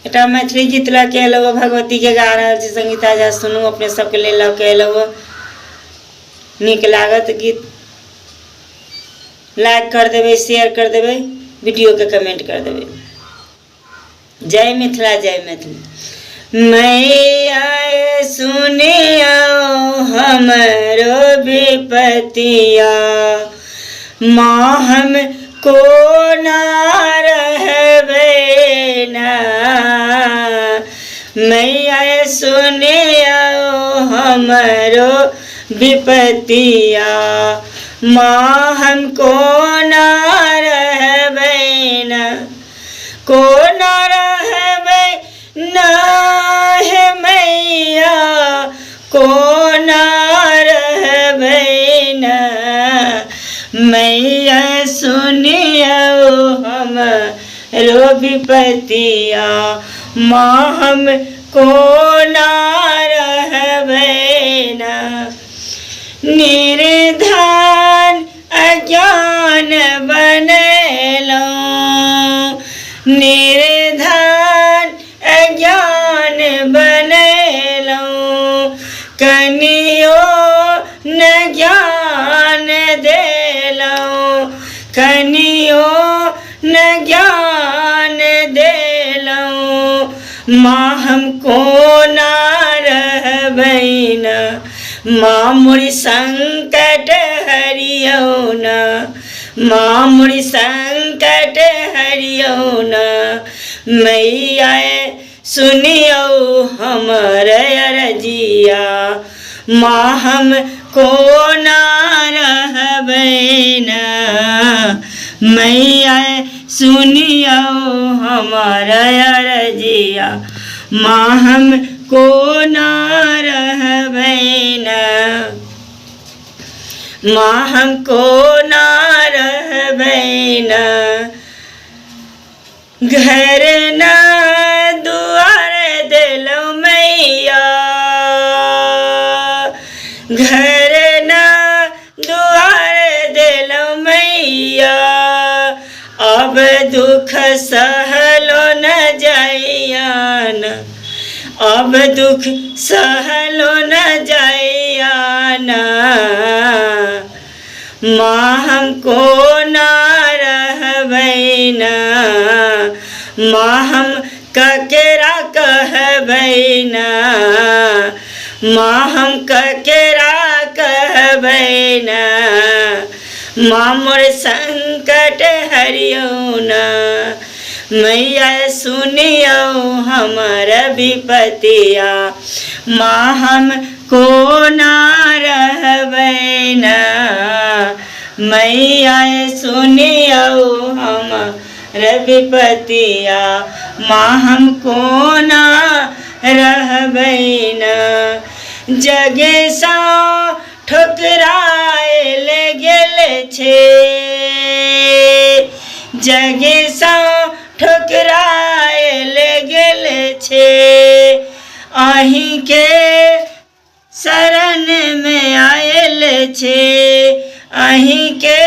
एटा मैथिली गीत ला के अलो भगवती के गा रहा छी संगीता जा सुनू अपने सबके ले ला के अलो नीक लागत गीत लाइक कर देवे शेयर कर देवे वीडियो के कमेंट कर देवे। जय मिथिला जय मैथिली। मैया सुनियो हमरो विपतिया माँ हम को ना रहबे ना। मैया सुनियो हमरो विपतिया माँ हमको ना रहबे ना। को ना रहबे ना है मैया को ना रहबे ना। मैया सुनियो हमरो विपतिया माँ हमको ना रहबे ना। निर्धन अज्ञान बनेलो निर्धन अज्ञान बनेलो कनियो न ज्ञान देलो कनियो न ज्ञान देलो। माँ हमको ना रहबे ना। माँ मोरी संकट हरियो ना। माँ मोरी संकट हरियो ना। मैया सुनियो हमर अरजिया माँ हमको ना रहबे ना। मैया सुनियो हमर अरजिया माँ हमको ना रहबे ना। माँ हमको ना रहबे ना। घर ना दुआर देलो मैया घर ना दुआर देलो मैया। अब दुख सहलो न जाइया ना। अब दुख सहलो न जाइया ना। माँ हमको ना रहबे ना। माँ हम ककेरा कहबे ना। माँ हम ककेरा कहबे ना। माँ मोर संकट हरियो ना। मैया सुनियो हमर विपतिया माँ हमको ना रहबे ना। मैया सुनियो हमर विपतिया माँ हमको ना रहबे ना। जगे सा ठुकराएल गेल छे जगे सा ठुकराएल गेल छे। अहीं के शरण में आयल छे अहीं के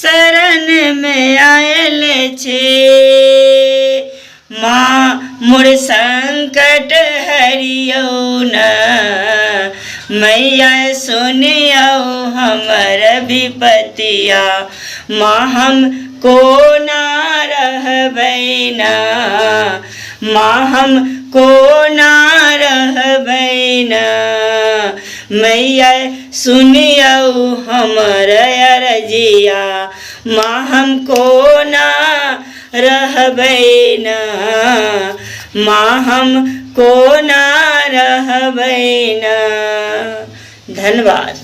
शरण में आयल छे। माँ मोर संकट हरियो ना। मैया सुनियो हमर विपतिया माँ हमको ना रहबे ना। माँ हमको ना रहबे ना। मैया सुनियो हमर अरजिया माँ हमको ना रहबे ना। माँ हमको ना रहबे ना। धन्यवाद।